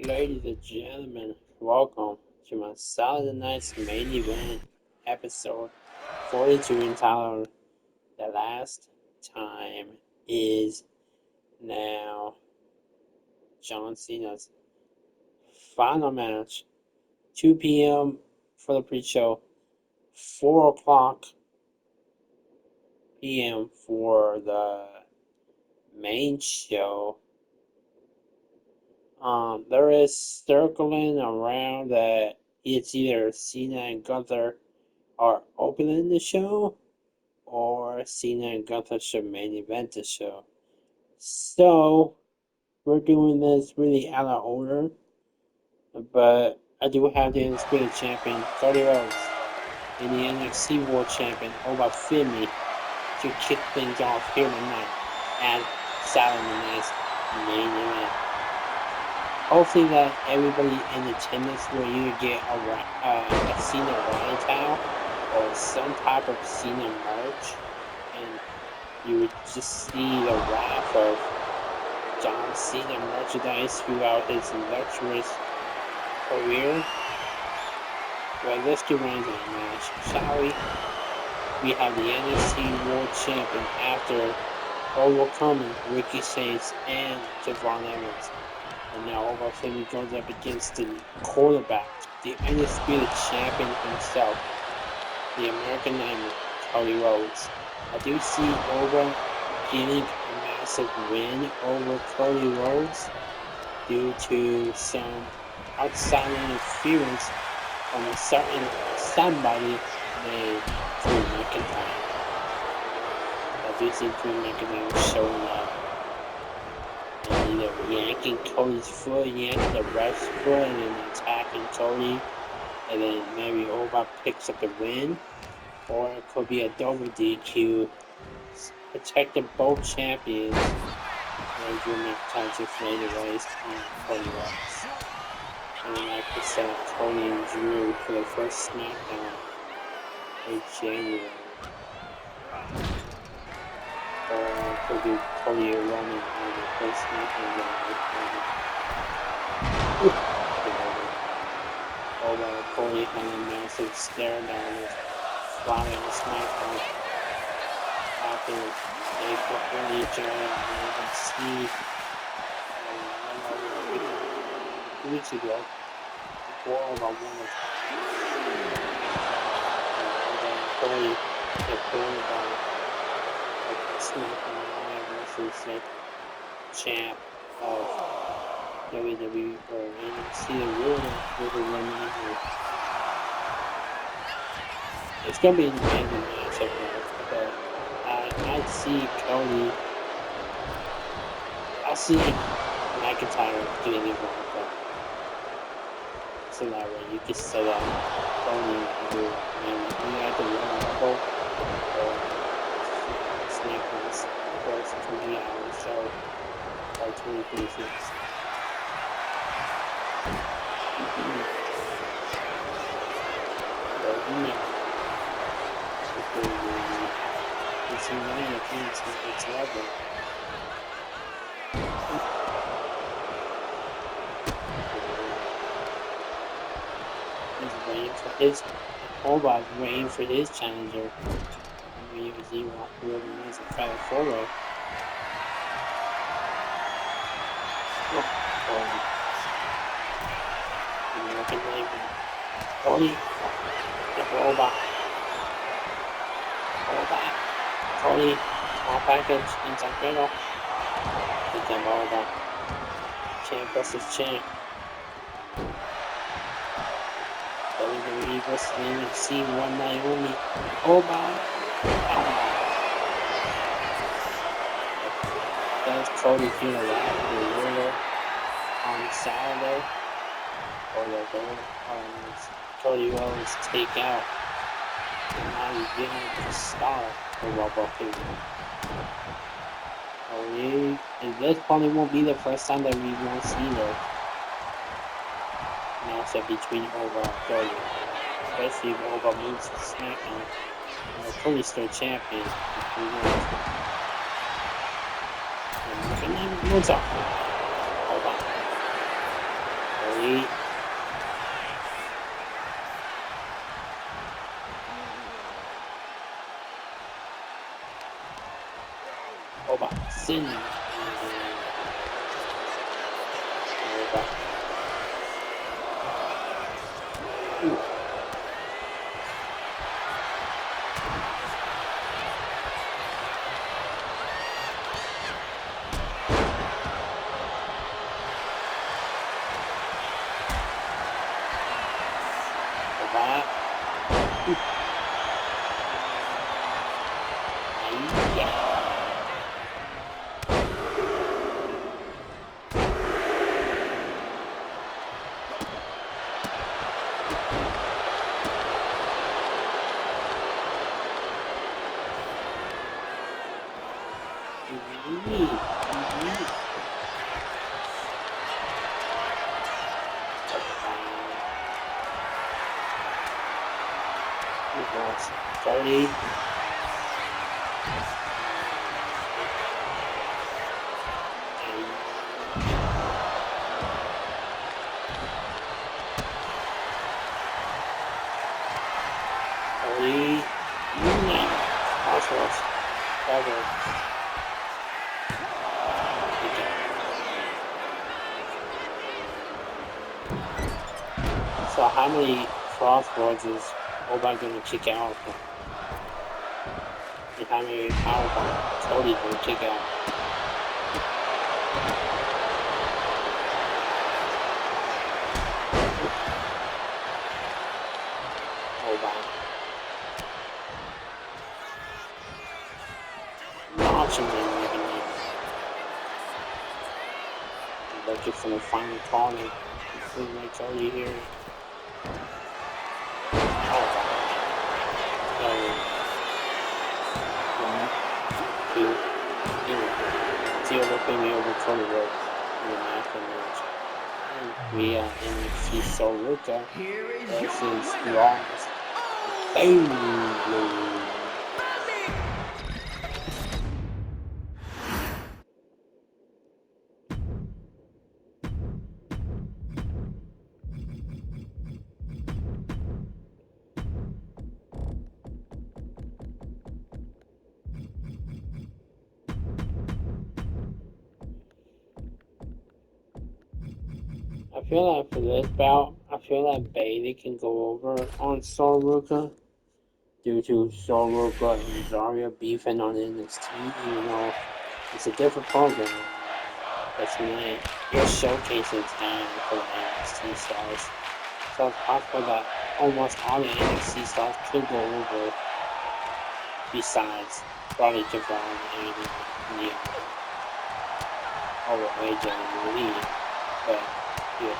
Ladies and gentlemen, welcome to my Saturday night's main event, episode 42 entitled The Last Time Is Now. John Cena's final match, 2 p.m. for the pre-show, 4 o'clock p.m. for the main show. There is circling around that it's either Cena and Gunther are opening the show or Cena and Gunther should main event the show. So we're doing this really out of order, but I do have the Undisputed Champion Cody Rhodes and the NXT World Champion Oba Femi to kick things off here tonight at Saturday night's main event. Hopefully that everybody in attendance will either get a Cena ride towel or some type of Cena merch, and you would just see the wrath of John Cena merchandise throughout his illustrious career. Well, let's get right into the match, shall we? We have the NXT World Champion after overcoming Ricky Saints and Javon Evans. And now Oba Femi goes up against the quarterback, the undisputed champion himself, the American Nightmare, Cody Rhodes. I do see Oba getting a massive win over Cody Rhodes due to some outside interference from a certain somebody named Drew McIntyre. I do see Drew McIntyre showing up and either yanking Cody's foot, yanking the ref's foot, and then attacking Cody, and then maybe Oba picks up the win, or it could be a double DQ, protecting both champions, and Drew McIntyre just made a race on Cody Rhodes. And like I said, Cody and Drew for the first SmackDown in January. Or it could be Cody and Roman on the first SmackDown. Over Cody had a massive stare down his flying on SmackDown after they put on each other and you can see 2 weeks ago before Oba won the title. And then Cody kept going about SmackDown Live versus the champ of WWE or NXT the ruler with a woman. It's gonna be an amazing matchup, but I see Cody. I see McIntyre getting involved. So that way you can set up Cody and Drew, and you have to run the boat or SmackDown's first 20-hour show by 2026. It's in line against its level. He's waiting for his Oba waiting for his challenger. I mean, it was whoever wins the Fatal 4-Way. American Nightmare. Cody. Oba. Cody. Small package. Inside Cradle. Get them Oba. Champ versus champ. WWE versus NXT one night only. Oba. Does Cody feel alive in the ruler on Saturday? Or the goal Cody Rhodes take out? And now he's getting the star for Oba Femi. And this probably won't be the first time that we won't see the matchup between Oba and Cody. Especially if Oba moves to SmackDown. And Cody's still champion. And what's up? Oba. Three. Oba. Sin. Oba. Ooh. Oba. Ooh. Yeah. Dirty. Dirty. Crossroads. Cover. So how many crossroads is Oba gonna kick out from? And how many powerbombs Cody gonna kick out? Oba. Launching them even looking for the final calling. Between like Cody here. Oba. So 1, 2, 0. Zero looking me over Cody Rhodes in the national match. We are NXT Soluka versus Ross. Boom! I feel like for this bout, I feel like Bailey can go over on Soluka due to Soluka and Zarya beefing on NXT, even though it's a different program. But tonight, you're showcasing talent for the NXT stars. So it's possible that almost all the NXT stars could go over besides probably Javon and Neil over AJ and Lee. But yeah.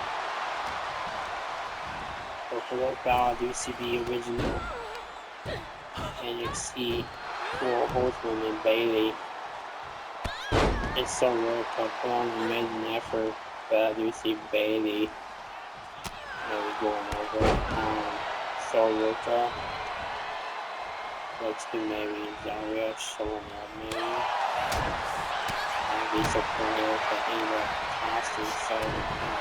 So for that bout, I do see the original NXT 4 Horsemen and Bailey. It's so rare to put on an amazing effort, but I do see Bailey maybe going over Soluka. Let's do maybe Zarya showing up maybe. I'd be surprised if they end up costing Soluka.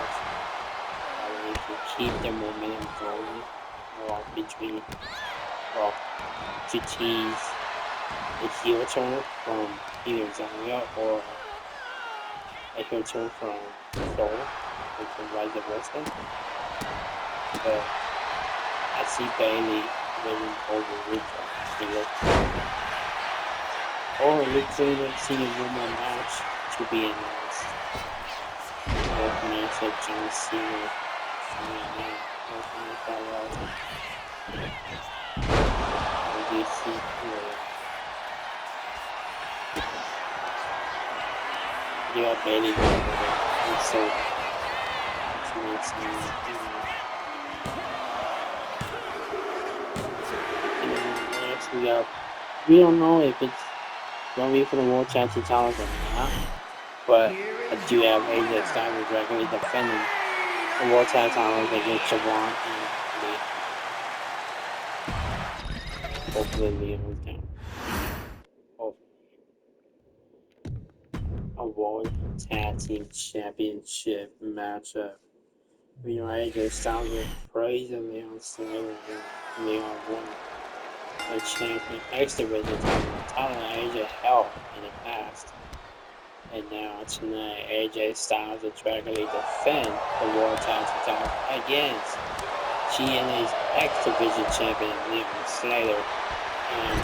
That way you can keep the momentum going between to tease a heel turn from either Zarya or a heel turn from Soul, which can vice versa. But I see Bailey winning over Rika. Or we could see a normal match to be announced. Both match of John Cena. Do you see yeah, Bailey and so it's next we don't know if it's gonna be for the World Championship titles or not, but I do have AJ Styles regularly defending the World Tag titles against Javon and Lee. Hopefully Lee was down. A World Tag Team Championship matchup AJ Styles was praising Leon Slater and Leon won the champion X Division title AJ held in the past. And now tonight, AJ Styles will directly defend the World Tag Team title against TNA's X Division champion Leon Slater and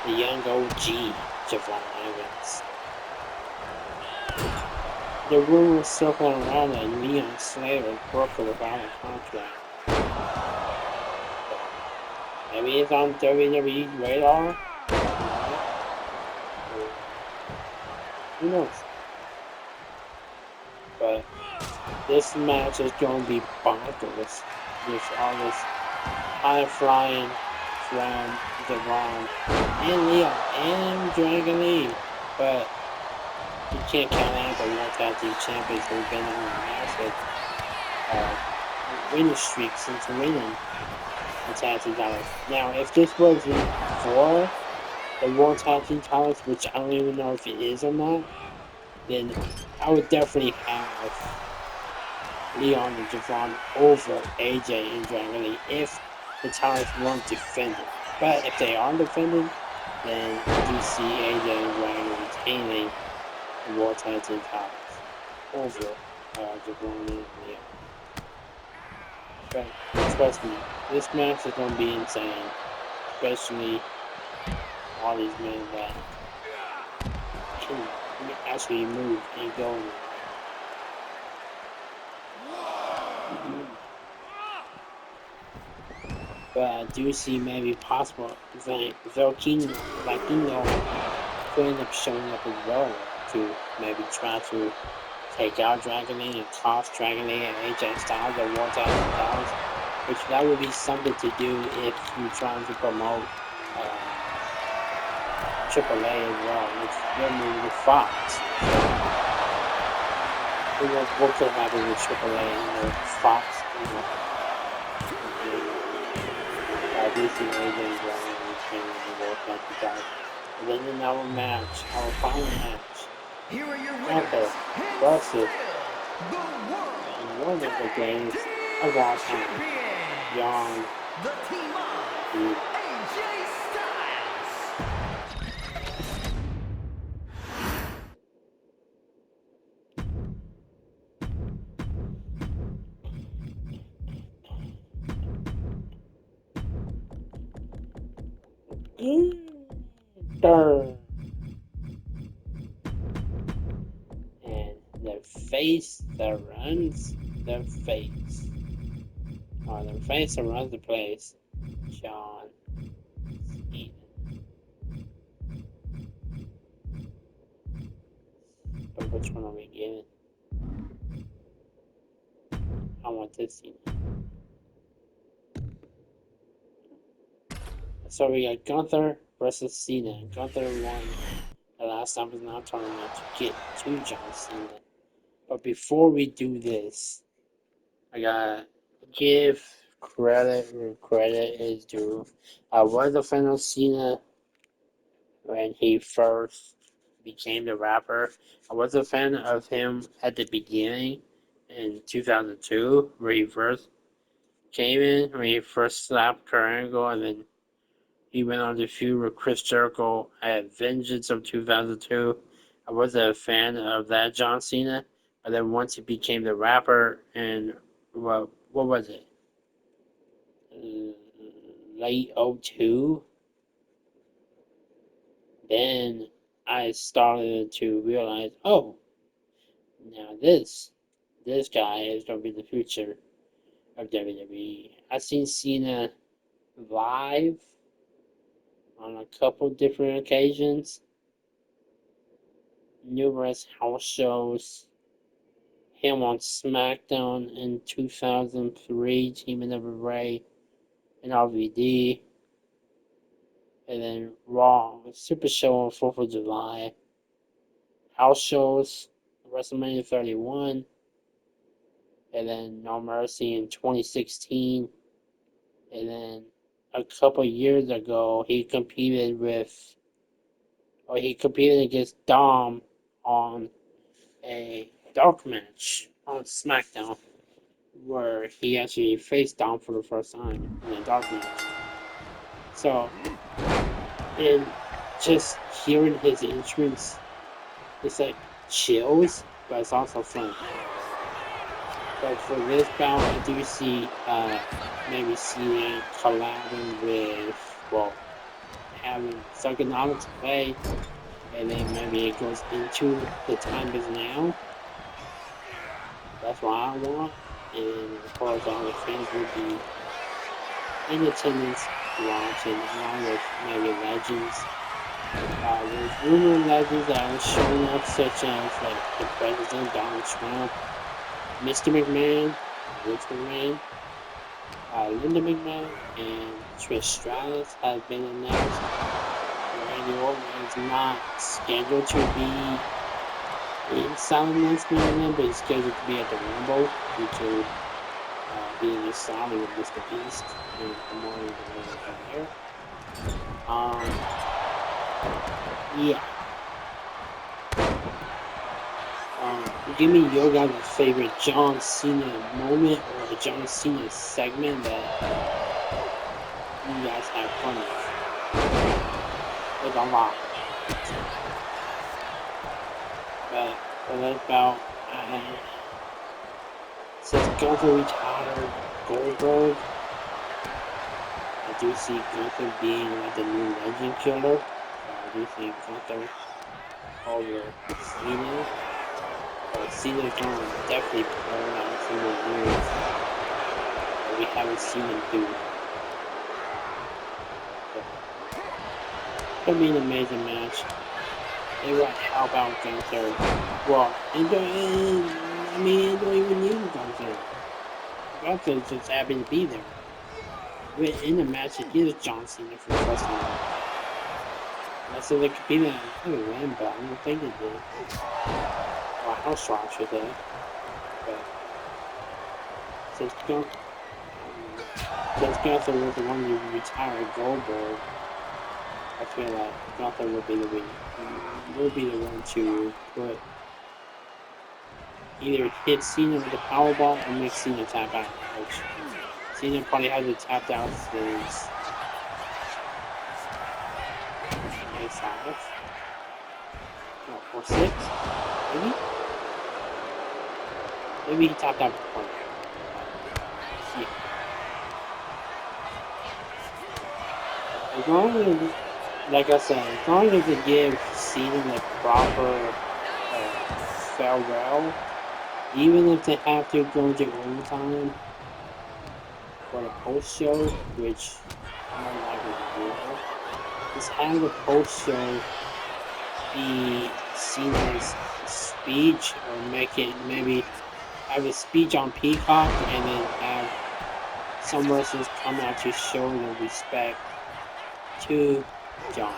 the young OG Javon Evans. The rumors circling around that Leon Slater broke without a contract. Maybe it's on WWE's radar. Who knows? But this match is going to be bonkers. With all this high flying from Devon and Leon and Dragon Lee. But you can't count out the World Tag Team Champions who've been on a massive winning streak since winning the Tag Team titles. Now, if this wasn't for the World Tag Team titles, which I don't even know if it is or not, then I would definitely have Leon and Javon over AJ and Dragon Lee if the titles weren't defended. But if they are defended, then I do see AJ and Dragon Lee retaining the World Tag Team titles over Javon and Leon. But trust me, this match is going to be insane, especially all these men that can actually move and go in the ring. But I do see maybe possible Vikingo could end up showing up as well to maybe try to take out Dragon Lee and cost Dragon Lee and AJ Styles the World Tag Team titles, which that would be something to do if you're trying to promote AAA as well, which they're moving with Fox. So, what could happen with AAA and Fox? I do see AJ and Dragon Lee retaining the World Tag Team titles. And then in our match, our final match, Gunther versus one of the greatest of all time, Young Gunther. And the face that runs the face. Or the face that runs the place, John Cena. But which one are we getting? I want this Cena. So we got Gunther versus Cena. Gunther won the last time was not tournament to get to John Cena. But before we do this, I gotta give credit where credit is due. I was a fan of Cena when he first became the rapper. I was a fan of him at the beginning in 2002, where he first came in, when he first slapped Kurt Angle, and then he went on the feud with Chris Jericho at Vengeance of 2002. I was a fan of that John Cena, but then once he became the rapper, and what was it? Late 02, then I started to realize, oh, now this guy is going to be the future of WWE. I've seen Cena live on a couple different occasions, numerous house shows, him on SmackDown in 2003, teaming up with Ray and RVD, and then Raw, Super Show on 4th of July, house shows, WrestleMania 31, and then No Mercy in 2016, and then a couple years ago he competed against Dom on a dark match on SmackDown, where he actually faced down for the first time in the dark match. So, and just hearing his entrance, it's like chills, but it's also fun. But for this bout, I do see maybe Cena collabing with, well, having Psychonomics play, and then maybe it goes into the time is now. That's what I want, and of course all the fans will be in attendance watching, along with maybe legends. There's rumored legends that are showing up, such as like the President Donald Trump, Mr. McMahon, Vince McMahon, Linda McMahon, and Trish Stratus have been announced. Randy Orton is not scheduled to be in Silent Night's Main, but he's scheduled to be at the Rumble due to being a signing with Mr. Beast and promoting the winner from there. Yeah. Give me your guys' favorite John Cena moment or a John Cena segment that you guys have fun with. There's a lot. But for that bout, since Gunther retired Goldberg, I do see Gunther being like the new legend killer. I do see Gunther over Cena. But Cena's going to definitely pull out some of the moves that we haven't seen him do. It's going to be an amazing match. Anyway, how about Gunther? Well, it don't even need Gunther. Gunther just happened to be there. In the match, it is John Cena for the first time. I said they could be that another win, but I don't think they did. Well, how strong should they? But since Gunther was the one who retired Goldberg, I feel like Gunther will be the one to put either hit Cena with the powerbomb or make Cena tap out. Which Cena probably hasn't tapped out since May 5 or 6, maybe. Maybe he tapped out before. Yeah. As long as, like I said, as long as they give Cena the proper farewell, even if they have to go into overtime for the post show, which I'm not likely to do, just have the post show be Cena's speech, or make it maybe have a speech on Peacock and then have some wrestlers come out to show their respect to John.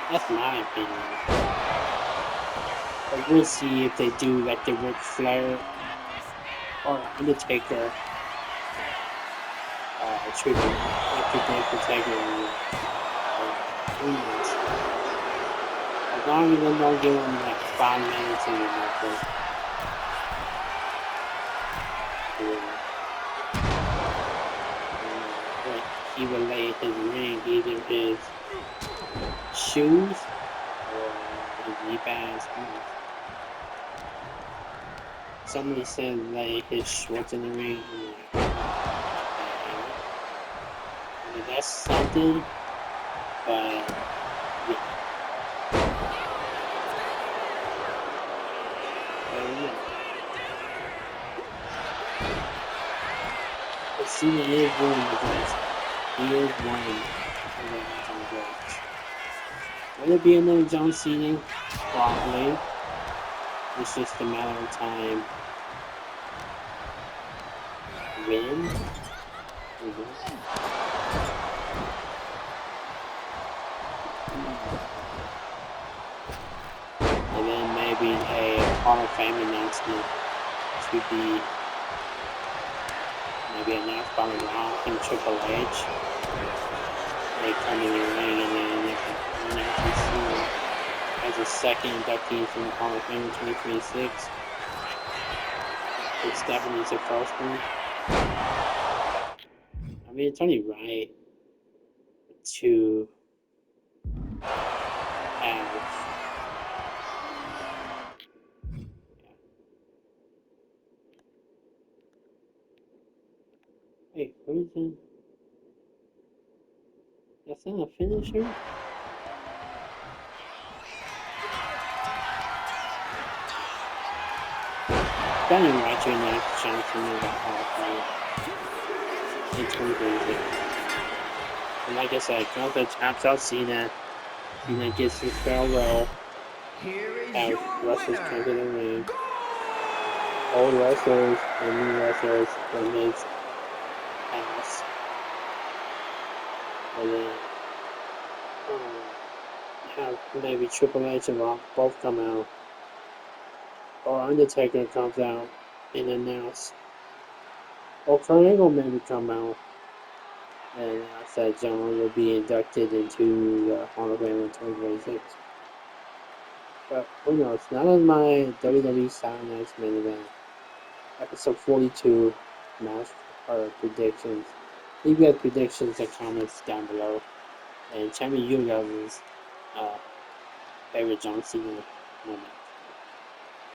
That's my opinion. But we'll see if they do like the Ric Flair or Undertaker tribute, like the Undertaker as long as they don't give him like 5 minutes in the network. He would lay his ring, either his shoes or his knee pads. Somebody said lay his shorts in the ring. I mean, that's something, but yeah. But Cena is one of the greats. He is one of the greats. Will it be another John Cena? Probably. It's just a matter of time. When? And then maybe a Hall of Fame announcement to be maybe announced by The Rock and Triple H. They come in the ring and then they can announce Cena as a second inductee from the Hall of Fame in 2026. It's definitely the first one. I mean, it's only right to have. Wait, what is it? That's not a finisher? Danny Roger next Johnson in the Hall of Fame in 2026. And like I said, Gunther taps out Cena. Cena gets his farewell. Have wrestlers come to the ring. Old wrestlers and new wrestlers from his past. And then have maybe Triple H and Rock both come out. Or Undertaker comes out and announce. Or Kurt Angle maybe come out and announce that John will be inducted into the Hall of Fame in 2026. But who knows? None of my WWE Saturday Night's main event, episode 42 match or predictions. Leave your predictions and comments down below. And tell me you guys' favorite John Cena moment.